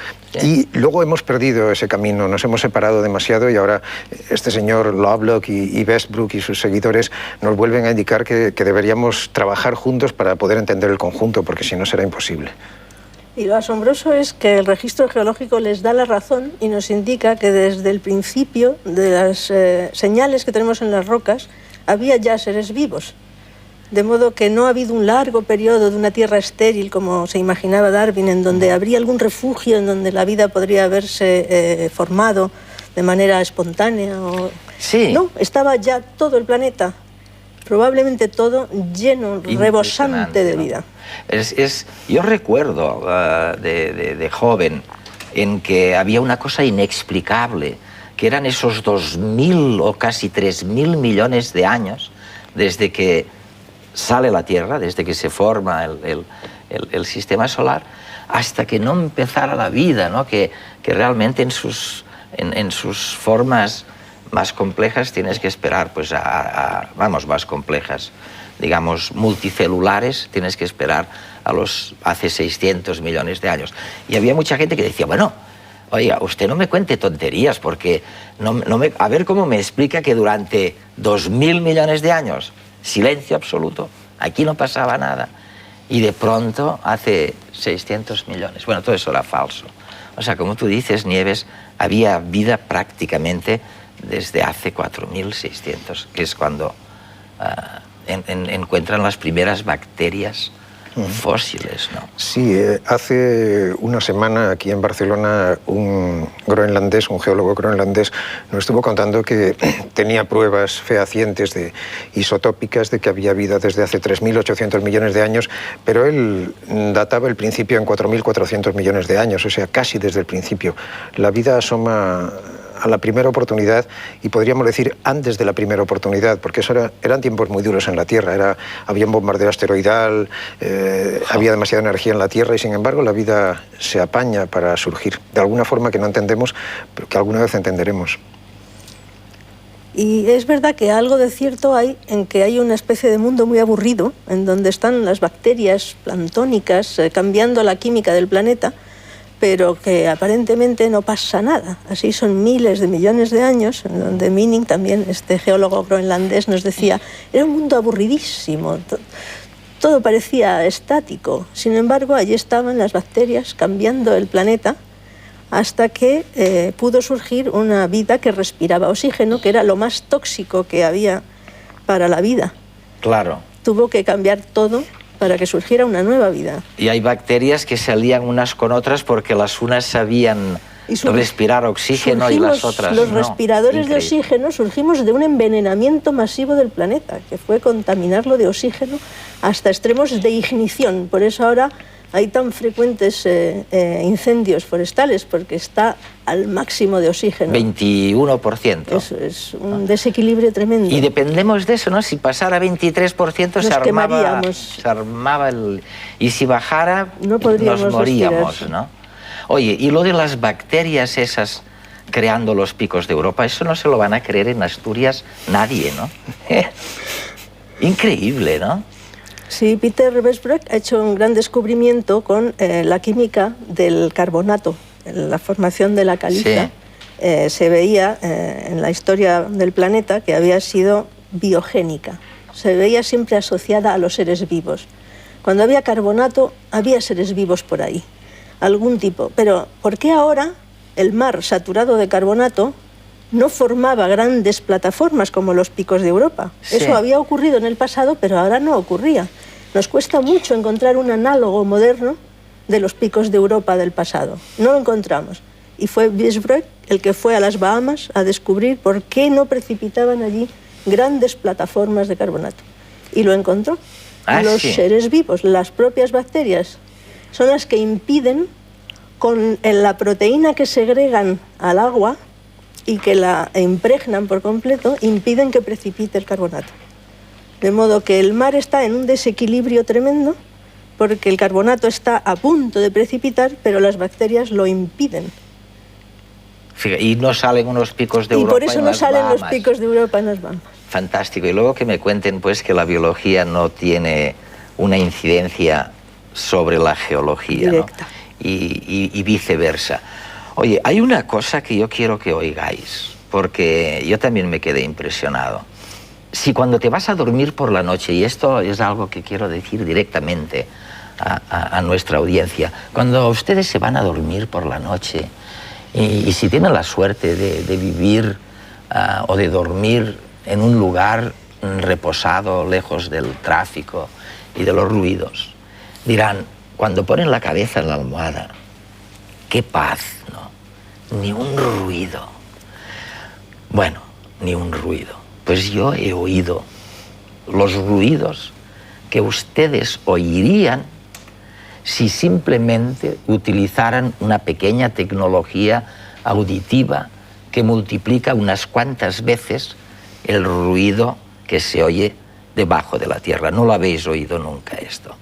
Y luego hemos perdido ese camino, nos hemos separado demasiado y ahora este señor Lovelock y Westbrook y sus seguidores nos vuelven a indicar que deberíamos trabajar juntos para poder entender el conjunto, porque si no será imposible. Y lo asombroso es que el registro geológico les da la razón y nos indica que desde el principio de las señales que tenemos en las rocas había ya seres vivos. De modo que no ha habido un largo periodo de una tierra estéril, como se imaginaba Darwin, en donde habría algún refugio en donde la vida podría haberse formado de manera espontánea. Sí. No, estaba ya todo el planeta, probablemente todo lleno, rebosante de vida. Yo recuerdo de joven en que había una cosa inexplicable, que eran esos 2.000 o casi 3.000 millones de años desde que sale la Tierra, desde que se forma el sistema solar, hasta que no empezara la vida, ¿no? Que realmente en sus formas más complejas tienes que esperar, pues vamos, más complejas, digamos, multicelulares, tienes que esperar hace 600 millones de años. Y había mucha gente que decía, bueno, oiga, usted no me cuente tonterías, porque a ver cómo me explica que durante 2.000 millones de años silencio absoluto, aquí no pasaba nada, y de pronto hace 600 millones. Bueno, todo eso era falso. O sea, como tú dices, Nieves, había vida prácticamente desde hace 4.600, que es cuando encuentran las primeras bacterias fósiles, ¿no? Sí, hace una semana aquí en Barcelona un groenlandés, un geólogo groenlandés, nos estuvo contando que tenía pruebas fehacientes isotópicas de que había vida desde hace 3.800 millones de años, pero él databa el principio en 4.400 millones de años, o sea, casi desde el principio. La vida asoma a la primera oportunidad, y podríamos decir antes de la primera oportunidad, porque eran tiempos muy duros en la Tierra, había un bombardeo asteroidal, había demasiada energía en la Tierra, y sin embargo la vida se apaña para surgir, de alguna forma que no entendemos, pero que alguna vez entenderemos. Y es verdad que algo de cierto hay en que hay una especie de mundo muy aburrido, en donde están las bacterias planctónicas cambiando la química del planeta, pero que aparentemente no pasa nada. Así son miles de millones de años, en donde Minning, también este geólogo groenlandés, nos decía, era un mundo aburridísimo, todo parecía estático. Sin embargo, allí estaban las bacterias cambiando el planeta hasta que pudo surgir una vida que respiraba oxígeno, que era lo más tóxico que había para la vida. Claro. Tuvo que cambiar todo para que surgiera una nueva vida. Y hay bacterias que se alían unas con otras porque las unas sabían respirar oxígeno y las otras los no. respiradores de oxígeno surgimos de un envenenamiento masivo del planeta, que fue contaminarlo de oxígeno hasta extremos de ignición. Por eso ahora hay tan frecuentes incendios forestales, porque está al máximo de oxígeno. 21%. Eso es un desequilibrio tremendo. Y dependemos de eso, ¿no? Si pasara 23% se armaba el... Y si bajara, no podríamos nos moríamos, respirar. ¿no? Oye, y lo de las bacterias esas creando los picos de Europa, eso no se lo van a creer en Asturias nadie, ¿no? Increíble, ¿no? Sí, Peter Westbrook ha hecho un gran descubrimiento con la química del carbonato, la formación de la caliza. Sí. Se veía en la historia del planeta que había sido biogénica, se veía siempre asociada a los seres vivos. Cuando había carbonato, había seres vivos por ahí, algún tipo. Pero ¿por qué ahora el mar saturado de carbonato no formaba grandes plataformas como los picos de Europa? Sí. Eso había ocurrido en el pasado, pero ahora no ocurría. Nos cuesta mucho encontrar un análogo moderno de los picos de Europa del pasado. No lo encontramos. Y fue Westbrook el que fue a las Bahamas a descubrir por qué no precipitaban allí grandes plataformas de carbonato. Y lo encontró. Los seres vivos, las propias bacterias, son las que impiden, con la proteína que segregan al agua y que la impregnan por completo, impiden que precipite el carbonato. De modo que el mar está en un desequilibrio tremendo, porque el carbonato está a punto de precipitar, pero las bacterias lo impiden. Y no salen unos picos de Europa. Y por eso no salen los picos de Europa en las Bahamas. Fantástico. Y luego que me cuenten pues que la biología no tiene una incidencia sobre la geología, ¿no? Y viceversa. Oye, hay una cosa que yo quiero que oigáis, porque yo también me quedé impresionado. Si cuando te vas a dormir por la noche, y esto es algo que quiero decir directamente a nuestra audiencia, cuando ustedes se van a dormir por la noche, y si tienen la suerte de vivir o de dormir en un lugar reposado, lejos del tráfico y de los ruidos, dirán, cuando ponen la cabeza en la almohada, qué paz, ¿no? Ni un ruido. Bueno, ni un ruido. Pues yo he oído los ruidos que ustedes oirían si simplemente utilizaran una pequeña tecnología auditiva que multiplica unas cuantas veces el ruido que se oye debajo de la Tierra. No lo habéis oído nunca esto.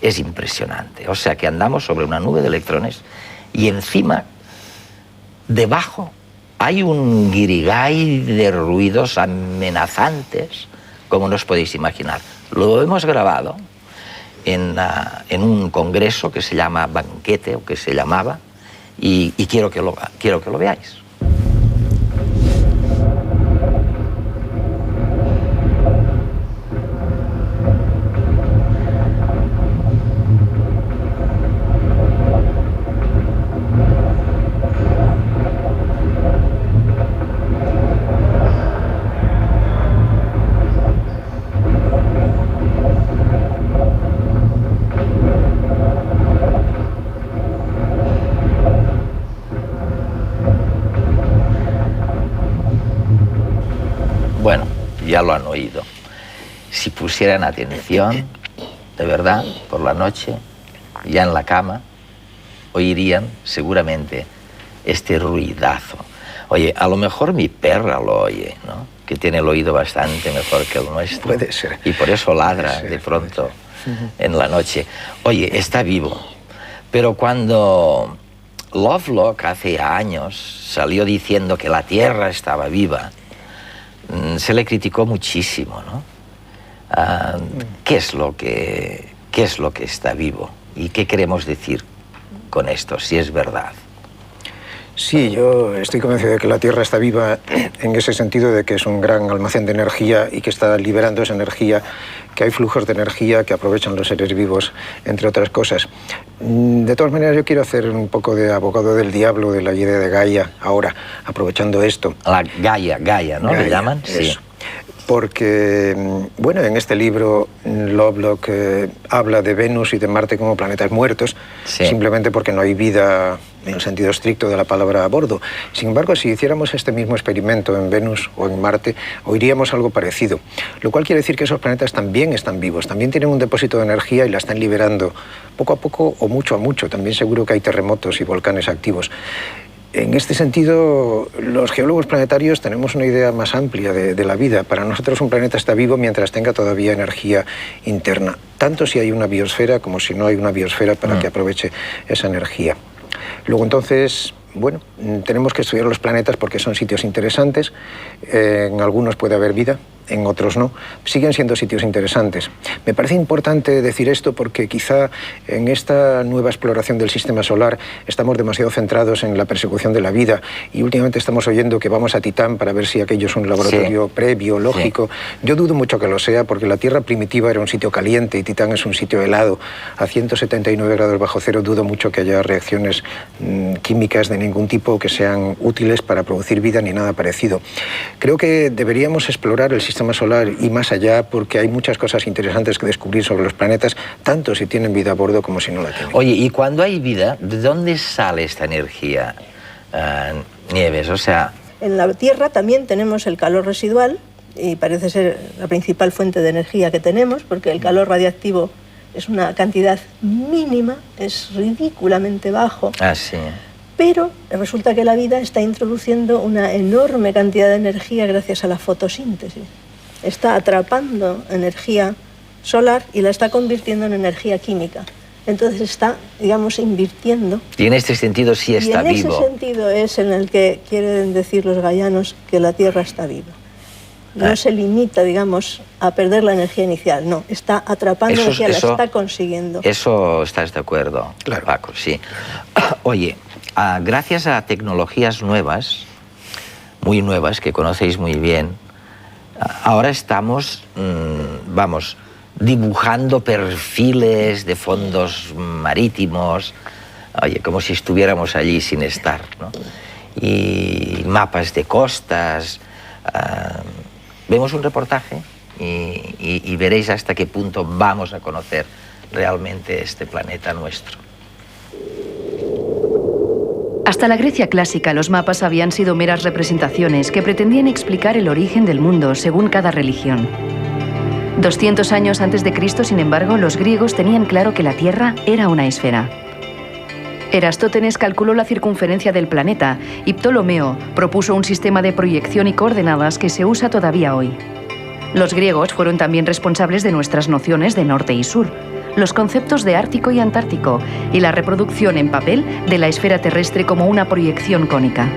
Es impresionante. O sea que andamos sobre una nube de electrones y encima, debajo, hay un guirigay de ruidos amenazantes, como no os podéis imaginar. Lo hemos grabado en un congreso que se llama Banquete, o que se llamaba, y quiero que lo veáis. ya lo han oído. Si pusieran atención, de verdad, por la noche, ya en la cama, oirían seguramente este ruidazo. Oye, a lo mejor mi perra lo oye, ¿no? Que tiene el oído bastante mejor que el nuestro. Puede ser. Y por eso ladra de pronto en la noche. Oye, está vivo. Pero cuando Lovelock hace años salió diciendo que la Tierra estaba viva, se le criticó muchísimo, ¿no? ¿Qué es lo que está vivo? ¿Y qué queremos decir con esto, si es verdad? Sí, yo estoy convencido de que la Tierra está viva en ese sentido de que es un gran almacén de energía y que está liberando esa energía, que hay flujos de energía que aprovechan los seres vivos, entre otras cosas. De todas maneras, yo quiero hacer un poco de abogado del diablo de la idea de Gaia ahora, aprovechando esto. La Gaia, ¿no? ¿Le llaman? Sí. Porque, bueno, en este libro Lovelock habla de Venus y de Marte como planetas muertos, simplemente porque no hay vida en el sentido estricto de la palabra a bordo. Sin embargo, si hiciéramos este mismo experimento en Venus o en Marte, oiríamos algo parecido. Lo cual quiere decir que esos planetas también están vivos, también tienen un depósito de energía y la están liberando poco a poco o mucho a mucho. También seguro que hay terremotos y volcanes activos. En este sentido, los geólogos planetarios tenemos una idea más amplia de la vida. Para nosotros un planeta está vivo mientras tenga todavía energía interna, tanto si hay una biosfera como si no hay una biosfera para que aproveche esa energía. Luego entonces, bueno, tenemos que estudiar los planetas porque son sitios interesantes. En algunos puede haber vida, en otros no. Siguen siendo sitios interesantes. Me parece importante decir esto porque quizá en esta nueva exploración del sistema solar estamos demasiado centrados en la persecución de la vida y últimamente estamos oyendo que vamos a Titán para ver si aquello es un laboratorio prebiológico. Yo dudo mucho que lo sea porque la Tierra primitiva era un sitio caliente y Titán es un sitio helado. A 179 grados bajo cero dudo mucho que haya reacciones químicas de ningún tipo que sean útiles para producir vida ni nada parecido. Creo que deberíamos explorar el sistema solar y más allá porque hay muchas cosas interesantes que descubrir sobre los planetas, tanto si tienen vida a bordo como si no la tienen. Oye, y cuando hay vida, ¿de dónde sale esta energía, Nieves? O sea... En la Tierra también tenemos el calor residual y parece ser la principal fuente de energía que tenemos porque el calor radiactivo es una cantidad mínima, es ridículamente bajo. Ah, sí. Pero resulta que la vida está introduciendo una enorme cantidad de energía gracias a la fotosíntesis. Está atrapando energía solar y la está convirtiendo en energía química. Entonces está, digamos, invirtiendo. Y en este sentido sí está vivo. Y en ese sentido es en el que quieren decir los gaianos que la Tierra está viva. No se limita, digamos, a perder la energía inicial, no, está atrapando energía, la está consiguiendo. Eso estás de acuerdo, claro. Paco, sí. Oye, gracias a tecnologías nuevas, muy nuevas, que conocéis muy bien, ahora estamos, dibujando perfiles de fondos marítimos, oye, como si estuviéramos allí sin estar, ¿no? Y mapas de costas. Vemos un reportaje y veréis hasta qué punto vamos a conocer realmente este planeta nuestro. Hasta la Grecia clásica, los mapas habían sido meras representaciones que pretendían explicar el origen del mundo según cada religión. 200 años antes de Cristo, sin embargo, los griegos tenían claro que la Tierra era una esfera. Erastótenes calculó la circunferencia del planeta y Ptolomeo propuso un sistema de proyección y coordenadas que se usa todavía hoy. Los griegos fueron también responsables de nuestras nociones de norte y sur, los conceptos de Ártico y Antártico y la reproducción en papel de la esfera terrestre como una proyección cónica.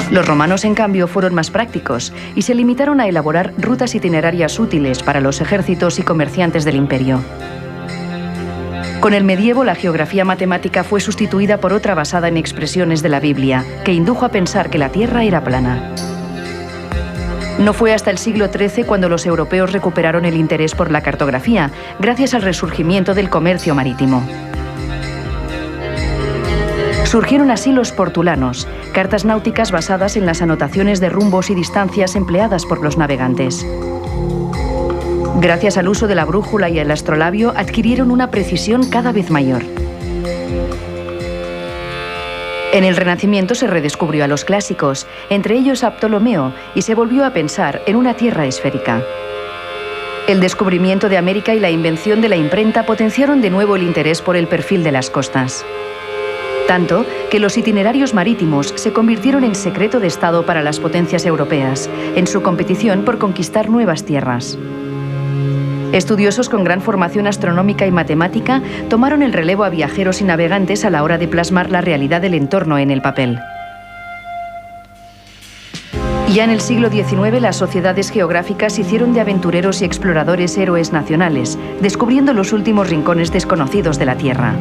Los romanos, en cambio, fueron más prácticos y se limitaron a elaborar rutas itinerarias útiles para los ejércitos y comerciantes del imperio. Con el medievo, la geografía matemática fue sustituida por otra basada en expresiones de la Biblia, que indujo a pensar que la Tierra era plana. No fue hasta el siglo XIII cuando los europeos recuperaron el interés por la cartografía, gracias al resurgimiento del comercio marítimo. Surgieron así los portulanos, cartas náuticas basadas en las anotaciones de rumbos y distancias empleadas por los navegantes. Gracias al uso de la brújula y el astrolabio, adquirieron una precisión cada vez mayor. En el Renacimiento se redescubrió a los clásicos, entre ellos a Ptolomeo, y se volvió a pensar en una Tierra esférica. El descubrimiento de América y la invención de la imprenta potenciaron de nuevo el interés por el perfil de las costas. Tanto que los itinerarios marítimos se convirtieron en secreto de Estado para las potencias europeas, en su competición por conquistar nuevas tierras. Estudiosos con gran formación astronómica y matemática tomaron el relevo a viajeros y navegantes a la hora de plasmar la realidad del entorno en el papel. Ya en el siglo XIX, las sociedades geográficas hicieron de aventureros y exploradores héroes nacionales, descubriendo los últimos rincones desconocidos de la Tierra.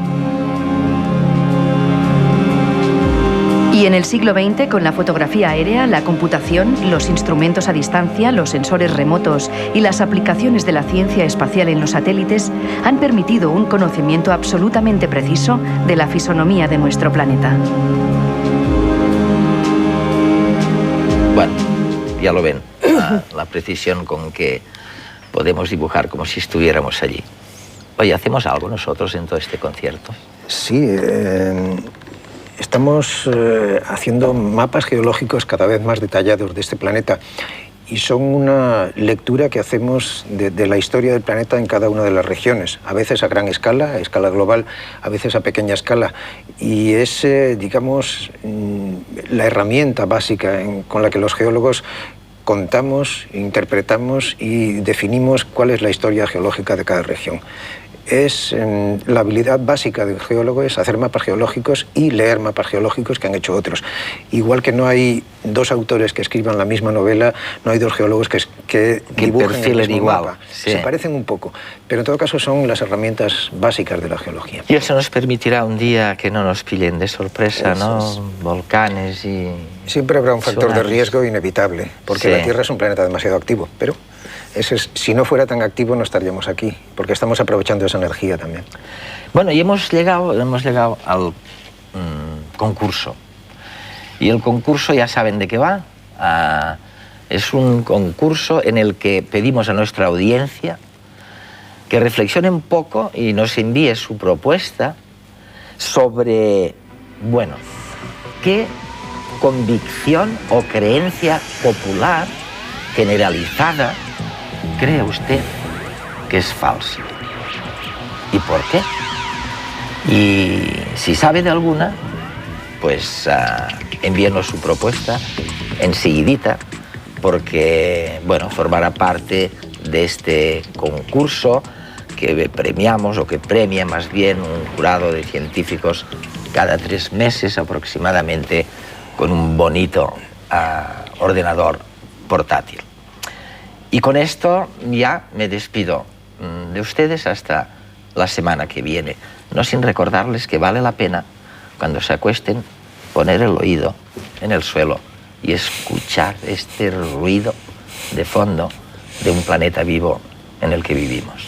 Y en el siglo XX, con la fotografía aérea, la computación, los instrumentos a distancia, los sensores remotos y las aplicaciones de la ciencia espacial en los satélites, han permitido un conocimiento absolutamente preciso de la fisonomía de nuestro planeta. Bueno, ya lo ven, la precisión con que podemos dibujar como si estuviéramos allí. Oye, ¿hacemos algo nosotros en todo este concierto? Sí, estamos haciendo mapas geológicos cada vez más detallados de este planeta y son una lectura que hacemos de la historia del planeta en cada una de las regiones, a veces a gran escala, a escala global, a veces a pequeña escala. Y es, digamos, la herramienta básica con la que los geólogos contamos, interpretamos y definimos cuál es la historia geológica de cada región. Es la habilidad básica del geólogo es hacer mapas geológicos y leer mapas geológicos que han hecho otros. Igual que no hay dos autores que escriban la misma novela, no hay dos geólogos que dibujen el mismo mapa. Sí. Se parecen un poco, pero en todo caso son las herramientas básicas de la geología. Y eso nos permitirá un día que no nos pillen de sorpresa, eso, ¿no? Es. Volcanes y... Siempre habrá un factor de riesgo inevitable, porque la Tierra es un planeta demasiado activo, pero... si no fuera tan activo no estaríamos aquí, porque estamos aprovechando esa energía también. Bueno, y hemos llegado al concurso. Y el concurso ya saben de qué va. Es un concurso en el que pedimos a nuestra audiencia que reflexione un poco y nos envíe su propuesta sobre, bueno, qué convicción o creencia popular generalizada cree usted que es falsa. ¿Y por qué? Y si sabe de alguna, pues envíenos su propuesta enseguidita, porque, bueno, formará parte de este concurso que premiamos, o que premia más bien un jurado de científicos cada 3 meses aproximadamente, con un bonito ordenador portátil. Y con esto ya me despido de ustedes hasta la semana que viene, no sin recordarles que vale la pena, cuando se acuesten, poner el oído en el suelo y escuchar este ruido de fondo de un planeta vivo en el que vivimos.